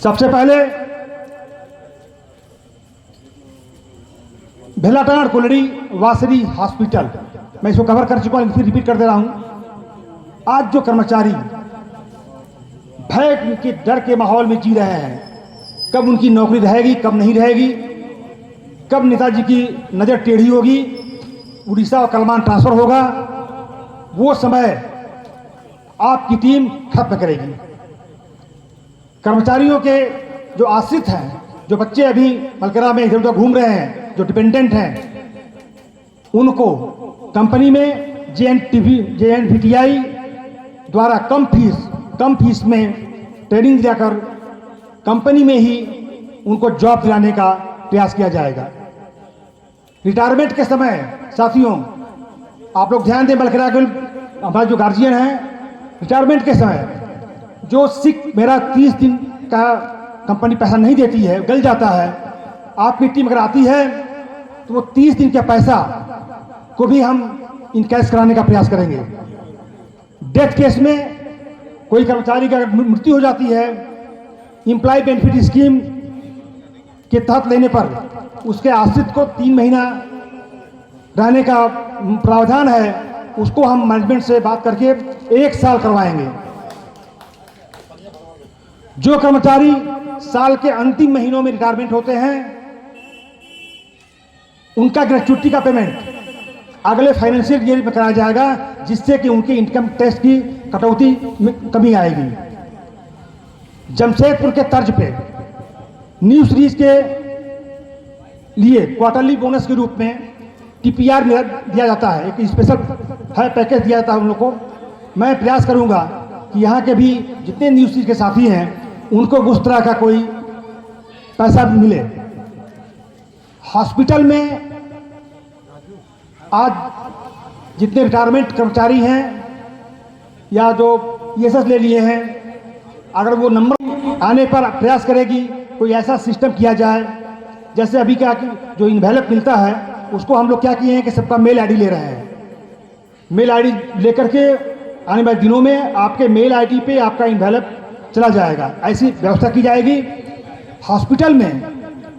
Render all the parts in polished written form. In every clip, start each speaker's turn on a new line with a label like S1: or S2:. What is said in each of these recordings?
S1: सबसे पहले भेलाटाड़ कोलड़ी वासरी हॉस्पिटल, मैं इसको कवर कर चुका हूं, फिर रिपीट कर दे रहा हूं। आज जो कर्मचारी भय के डर के माहौल में जी रहे हैं, कब उनकी नौकरी रहेगी कब नहीं रहेगी, कब नेताजी की नज़र टेढ़ी होगी, उड़ीसा और कलमान ट्रांसफर होगा, वो समय आपकी टीम खत्म करेगी। कर्मचारियों के जो आश्रित हैं, जो बच्चे अभी मलकरा में इधर उधर घूम रहे हैं, जो डिपेंडेंट हैं, उनको कंपनी में JNVTI द्वारा कम फीस में ट्रेनिंग दिलाकर कंपनी में ही उनको जॉब दिलाने का प्रयास किया जाएगा। रिटायरमेंट के समय साथियों आप लोग ध्यान दें, मलकरा के हमारे जो गार्जियन हैं, रिटायरमेंट के समय जो सिक मेरा 30 दिन का कंपनी पैसा नहीं देती है, गल जाता है, आपकी टीम अगर आती है तो वो 30 दिन के पैसा को भी हम इनकैश कराने का प्रयास करेंगे। डेथ केस में कोई कर्मचारी का मृत्यु हो जाती है, एम्प्लॉय बेनिफिट स्कीम के तहत लेने पर उसके आश्रित को 3 महीना रहने का प्रावधान है, उसको हम मैनेजमेंट से बात करके 1 साल करवाएंगे। जो कर्मचारी साल के अंतिम महीनों में रिटायरमेंट होते हैं, उनका ग्रेच्युटी का पेमेंट अगले फाइनेंशियल ईयर में कराया जाएगा, जिससे कि उनके इनकम टैक्स की कटौती में कमी आएगी। जमशेदपुर के तर्ज पे न्यू सीरीज के लिए क्वार्टरली बोनस के रूप में TPR दिया जाता है, एक स्पेशल है पैकेज दिया जाता है उन लोग को। मैं प्रयास करूंगा कि यहाँ के भी जितने न्यू सीरीज के साथी हैं उनको उस तरह का कोई पैसा मिले। हॉस्पिटल में आज जितने रिटायरमेंट कर्मचारी हैं या जो ESS ले लिए हैं, अगर वो नंबर आने पर प्रयास करेगी कोई ऐसा सिस्टम किया जाए, जैसे अभी क्या कि जो इन्वेलप मिलता है उसको हम लोग क्या किए हैं कि सबका मेल ID ले रहे हैं। मेल ID लेकर के आने वाले दिनों में आपके मेल ID पे आपका इन्वेलप चला जाएगा, ऐसी व्यवस्था की जाएगी। हॉस्पिटल में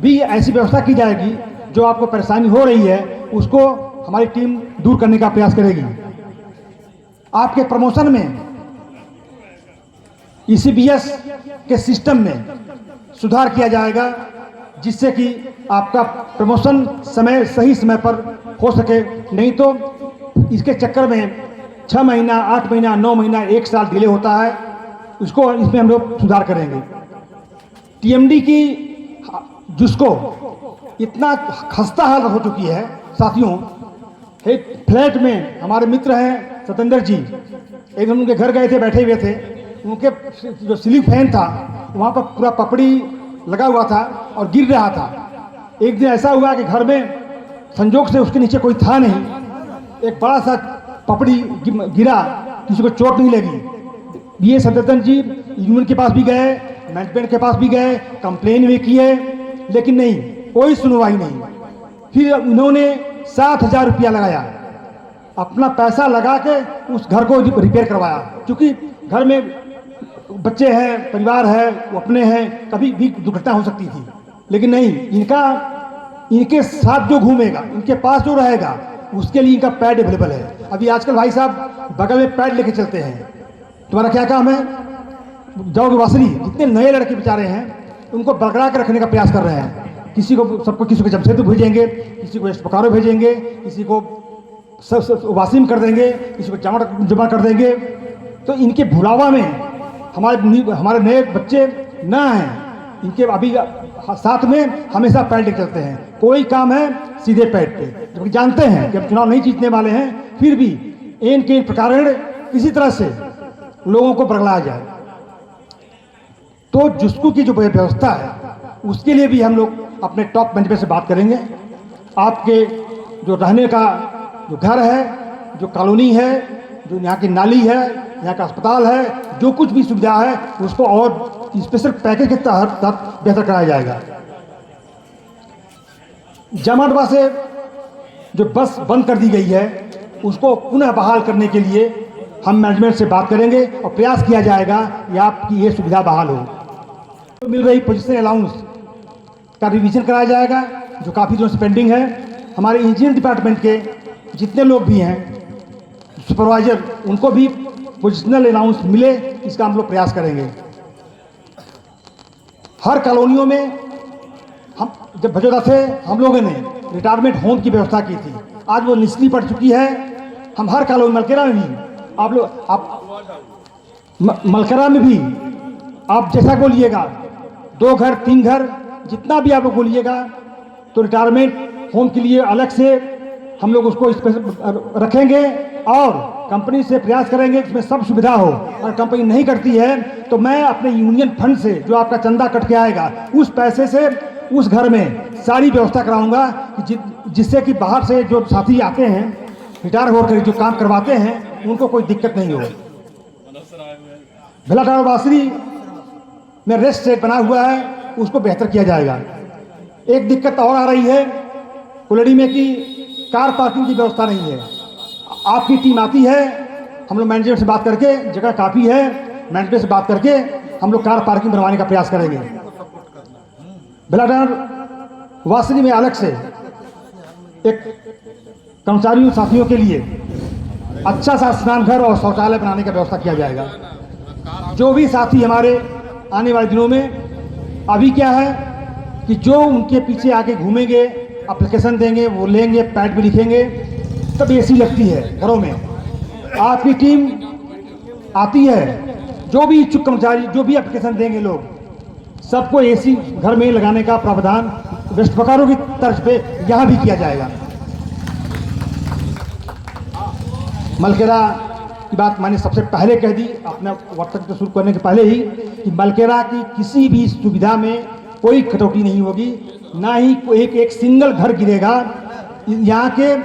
S1: भी ऐसी व्यवस्था की जाएगी, जो आपको परेशानी हो रही है उसको हमारी टीम दूर करने का प्रयास करेगी। आपके प्रमोशन में ECBS के सिस्टम में सुधार किया जाएगा, जिससे कि आपका प्रमोशन सही समय पर हो सके। नहीं तो इसके चक्कर में 6 महीना 8 महीना 9 महीना 1 साल डिले होता है, उसको इसमें हम लोग सुधार करेंगे। TMD की जिसको इतना खस्ता हाल हो चुकी है साथियों, एक फ्लैट में हमारे मित्र हैं सतेंद्र जी, एक दिन उनके घर गए थे, बैठे हुए थे, उनके जो सीलिंग फैन था वहाँ पर पूरा पपड़ी लगा हुआ था और गिर रहा था। एक दिन ऐसा हुआ कि घर में संजोग से उसके नीचे कोई था नहीं, एक बड़ा सा पपड़ी गिरा, किसी को चोट नहीं लगी। ये सतेंद्र जी यूनियन के पास भी गए, मैनेजमेंट के पास भी गए, कंप्लेन भी किए, लेकिन नहीं, कोई सुनवाई नहीं। फिर उन्होंने 7,000 रुपया लगाया, अपना पैसा लगा के उस घर को रिपेयर करवाया। क्योंकि घर में बच्चे हैं, परिवार है, वो अपने हैं, कभी भी दुर्घटना हो सकती थी, लेकिन नहीं, इनके साथ जो घूमेगा, इनके पास जो रहेगा, उसके लिए इनका पैड अवेलेबल है। अभी आजकल भाई साहब बगल में पैड लेके चलते हैं। तुम्हारा क्या काम है? जाओगे वासरी, जितने नए लड़के बेचारे हैं उनको बरकरार के रखने का प्रयास कर रहे हैं। किसी को जमशेदपुर भेजेंगे, किसी को वेस्ट बोकारो भेजेंगे, किसी को वासिम कर देंगे, किसी को जमा कर देंगे। तो इनके भुलावा में हमारे नए बच्चे ना हैं, इनके अभी साथ में हमेशा पैड लेके चलते हैं। कोई काम है सीधे पैड पे, जबकि जानते हैं कि हम चुनाव नहीं जीतने वाले हैं, फिर भी इन के प्रकार किसी तरह से लोगों को बरगलाया जाए। तो जिसको की जो व्यवस्था है उसके लिए भी हम लोग अपने टॉप मैनेजमेंट से बात करेंगे। आपके जो रहने का जो घर है, जो कॉलोनी है, जो यहाँ की नाली है, यहाँ का अस्पताल है, जो कुछ भी सुविधा है उसको और स्पेशल पैकेज के तहत बेहतर कराया जाएगा। जामडवा से जो बस बंद कर दी गई है उसको पुनः बहाल करने के लिए हम मैनेजमेंट से बात करेंगे और प्रयास किया जाएगा कि आपकी ये सुविधा बहाल हो। मिल रही पोजीशन अलाउंस का रिवीजन कराया जाएगा, जो काफ़ी दिनों से पेंडिंग है। हमारे इंजीनियरिंग डिपार्टमेंट के जितने लोग भी हैं सुपरवाइजर, उनको भी पोजिशनल अलाउंस मिले, इसका हम लोग प्रयास करेंगे। हर कॉलोनियों में हम जब भजोदा थे, हम लोगों ने रिटायरमेंट होम की व्यवस्था की थी, आज वो निचली पड़ चुकी है। हम हर कॉलोनी, मलकेरा में भी मलकेरा में भी आप जैसा बोलिएगा, 2 घर 3 घर जितना भी आप लोग बोलिएगा, तो रिटायरमेंट होम के लिए अलग से हम लोग उसको रखेंगे और कंपनी से प्रयास करेंगे इसमें सब सुविधा हो। और कंपनी नहीं करती है तो मैं अपने यूनियन फंड से जो आपका चंदा कट के आएगा, उस पैसे से उस घर में सारी व्यवस्था कराऊंगा जिससे कि बाहर से जो साथी आते हैं रिटायर होकर जो काम करवाते हैं उनको कोई दिक्कत नहीं हो। भेलाटाड़ बासरी में रेस्ट सेट बना हुआ है, उसको बेहतर किया जाएगा। एक दिक्कत और आ रही है कुलड़ी में कि कार पार्किंग की व्यवस्था नहीं है। आपकी टीम आती है, हम लोग मैनेजमेंट से बात करके, जगह काफ़ी है, मैनेजमेंट से बात करके हम लोग कार पार्किंग बनवाने का प्रयास करेंगे। भेलाटाड़ वासरी में अलग से एक कर्मचारियों साथियों के लिए अच्छा सा स्नान घर और शौचालय बनाने का व्यवस्था किया जाएगा। जो भी साथी हमारे आने वाले दिनों में, अभी क्या है कि जो उनके पीछे आके घूमेंगे, एप्लीकेशन देंगे, वो लेंगे, पैड में लिखेंगे, तब एसी लगती है घरों में। आपकी टीम आती है, जो भी इच्छुक कर्मचारी जो भी एप्लीकेशन देंगे लोग, सबको एसी घर में लगाने का प्रावधान वेस्ट बोकारो की तर्ज पे यहाँ भी किया जाएगा। मलकेरा की बात मैंने सबसे पहले कह दी अपना वक्तव्य शुरू करने के पहले ही कि मलकेरा की किसी भी सुविधा में कोई कटौती नहीं होगी, ना ही एक सिंगल घर गिरेगा। यहाँ के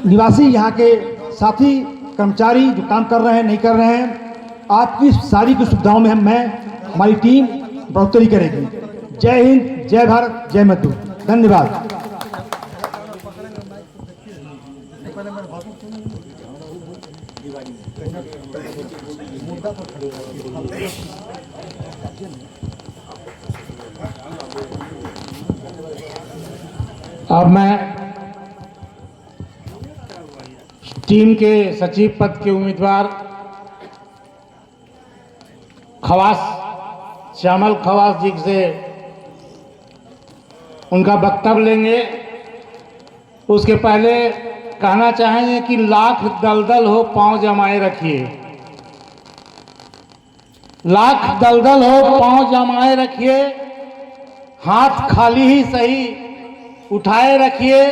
S1: निवासी, यहाँ के साथी कर्मचारी जो काम कर रहे हैं नहीं कर रहे हैं, आपकी सारी की सुविधाओं में हमारी टीम बढ़ोतरी करेगी। जय हिंद, जय भारत, जय मधु। धन्यवाद।
S2: अब मैं टीम के सचिव पद के उम्मीदवार श्यामल खवास जी से उनका वक्तव्य लेंगे। उसके पहले कहना चाहेंगे कि लाख दलदल हो पांव जमाए रखिए, लाख दलदल हो पांव जमाए रखिए, हाथ खाली ही सही उठाए रखिए।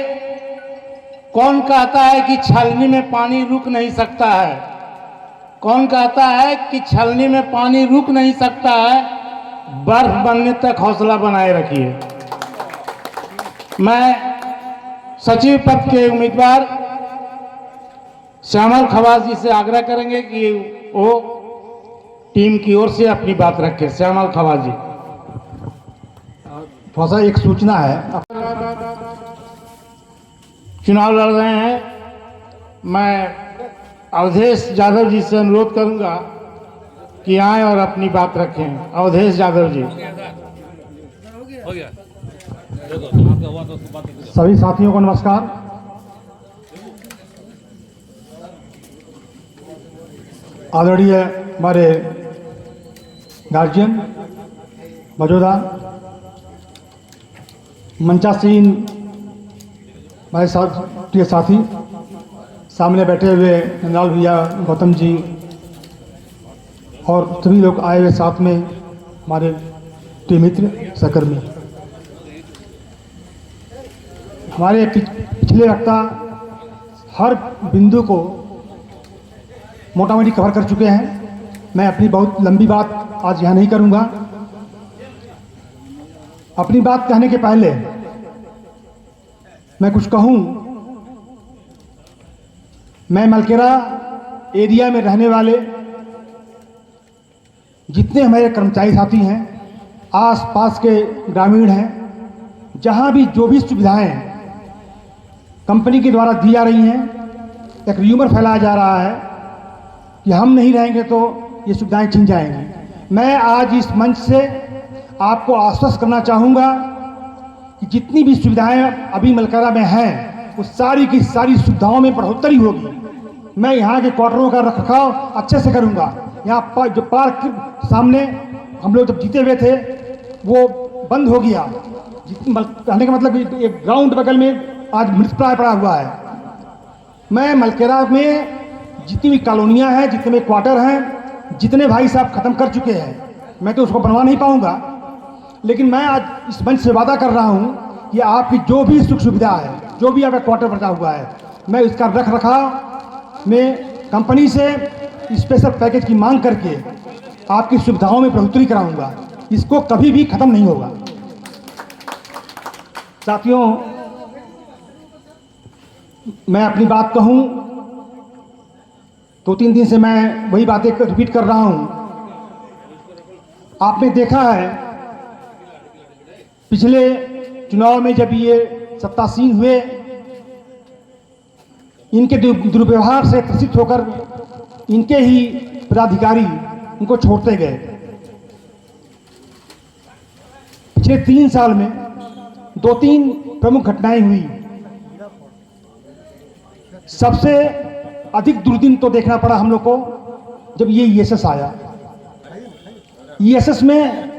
S2: कौन कहता है कि छलनी में पानी रुक नहीं सकता है? कौन कहता है कि छलनी में पानी रुक नहीं सकता है? बर्फ बनने तक हौसला बनाए रखिए। मैं सचिव पद के उम्मीदवार श्यामल खवास जी से आग्रह करेंगे कि वो टीम की ओर से अपनी बात रखें। श्यामल खवास जी।
S1: थोड़ा सा एक सूचना है,
S2: चुनाव लड़ रहे हैं। मैं अवधेश यादव जी से अनुरोध करूंगा कि आए और अपनी बात रखें। अवधेश यादव जी।
S1: सभी साथियों को नमस्कार। आदरणीय हमारे गार्जियन मौजूदा मंचासीन हमारे प्रिय साथी, सामने बैठे हुए नंदलाल भैया, गौतम जी और सभी लोग आए हुए साथ में हमारे टीम मित्र सहकर्मी, हमारे पिछले वक्ता हर बिंदु को मोटा मोटी कवर कर चुके हैं। मैं अपनी बहुत लंबी बात आज यहाँ नहीं करूँगा। अपनी बात कहने के पहले मैं कुछ कहूँ। मैं मलकेरा एरिया में रहने वाले जितने हमारे कर्मचारी साथी हैं, आस पास के ग्रामीण हैं, जहाँ भी जो भी सुविधाएं कंपनी के द्वारा दी जा रही हैं, एक र्यूमर फैलाया जा रहा है कि हम नहीं रहेंगे तो ये सुविधाएं छिन जाएंगी। मैं आज इस मंच से आपको आश्वस्त करना चाहूँगा कि जितनी भी सुविधाएं अभी मलकरा में हैं वो सारी की सारी सुविधाओं में बढ़ोतरी होगी। मैं यहाँ के क्वार्टरों का रखरखाव अच्छे से करूँगा। यहाँ पर जो पार्क के सामने हम लोग जब जीते हुए थे वो बंद हो गया। कहने का मतलब एक ग्राउंड बगल में आज मृतप्राय पड़ा हुआ है। मैं मलकेरा में जितनी भी कॉलोनियाँ हैं, जितने भी क्वार्टर हैं, जितने भाई साहब ख़त्म कर चुके हैं, मैं तो उसको बनवा नहीं पाऊँगा, लेकिन मैं आज इस मंच से वादा कर रहा हूँ कि आपकी जो भी सुख सुविधा है, जो भी आपका क्वार्टर बचा हुआ है, मैं इसका रख रखाव में कंपनी से स्पेशल पैकेज की मांग करके आपकी सुविधाओं में बढ़ोतरी कराऊंगा। इसको कभी भी ख़त्म नहीं होगा। साथियों, मैं अपनी बात कहूँ तो 2-3 दिन से मैं वही बातें रिपीट कर रहा हूँ। आपने देखा है पिछले चुनाव में जब ये सत्तासीन हुए, इनके दुर्व्यवहार से त्रसित होकर इनके ही पदाधिकारी उनको छोड़ते गए। पिछले 3 साल में 2-3 प्रमुख घटनाएं हुई। सबसे अधिक दुर्दिन तो देखना पड़ा हम लोग को जब ये ईएसएस आया। ईएसएस में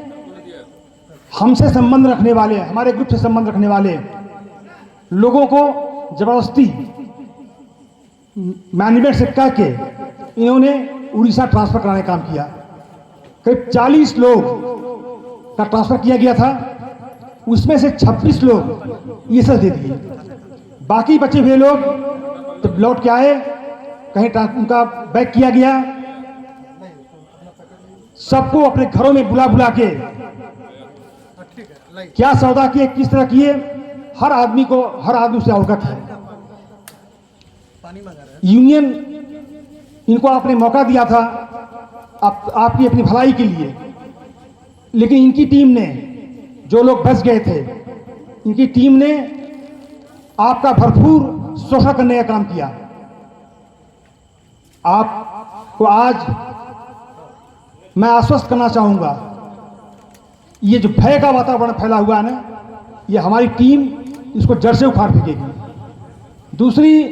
S1: हमसे संबंध रखने वाले, हमारे ग्रुप से संबंध रखने वाले लोगों को जबरदस्ती मैनेजमेंट से कह के इन्होंने उड़ीसा ट्रांसफर कराने का काम किया। करीब 40 लोग का ट्रांसफर किया गया था, उसमें से 26 लोग ईएसएस दे दिए। बाकी बचे हुए लोग जब लौट के आए, कहीं उनका बैक किया गया। सबको अपने घरों में बुला बुला के क्या सौदा किए, किस तरह किए, हर आदमी से अवगत है। यूनियन इनको आपने मौका दिया था आपकी अपनी भलाई के लिए, लेकिन इनकी टीम ने, जो लोग बच गए थे, इनकी टीम ने आपका भरपूर शोषण करने का काम किया। आपको आज मैं आश्वस्त करना चाहूंगा, ये जो भय का वातावरण फैला हुआ है ना, ये हमारी टीम इसको जड़ से उखाड़ फेंकेगी। दूसरी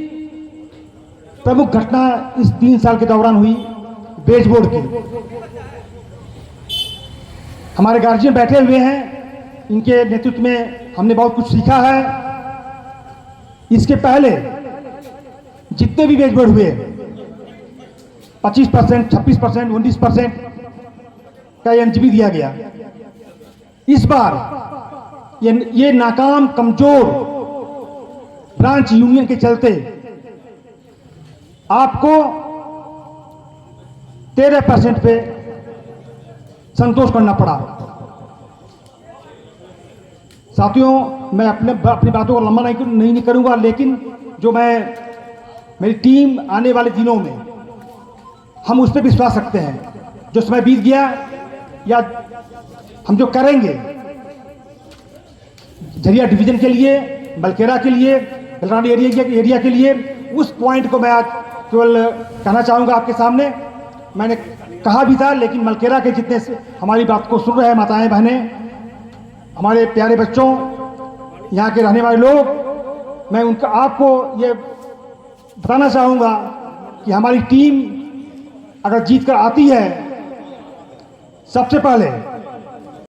S1: प्रमुख घटना इस 3 साल के दौरान हुई बेज बोर्ड की। हमारे गार्जियन बैठे हुए हैं, इनके नेतृत्व में हमने बहुत कुछ सीखा है। इसके पहले जितने भी बेज बोर्ड हुए 25%, 26%, 19% का एनजीबी दिया गया। इस बार ये नाकाम कमजोर ब्रांच यूनियन के चलते आपको 13% पे संतोष करना पड़ा। साथियों, मैं अपनी बातों को लंबा नहीं करूंगा, लेकिन जो मेरी टीम आने वाले दिनों में हम उस पर विश्वास रखते हैं। जो समय बीत गया या हम जो करेंगे झरिया डिवीजन के लिए, मलकेरा के लिए, बलरानी एरिया के लिए, उस पॉइंट को मैं आज केवल कहना चाहूँगा आपके सामने। मैंने कहा भी था, लेकिन मलकेरा के जितने हमारी बात को सुन रहे हैं माताएं बहनें, हमारे प्यारे बच्चों, यहाँ के रहने वाले लोग, मैं उनका आपको ये बताना चाहूँगा कि हमारी टीम अगर जीत कर आती है, सबसे पहले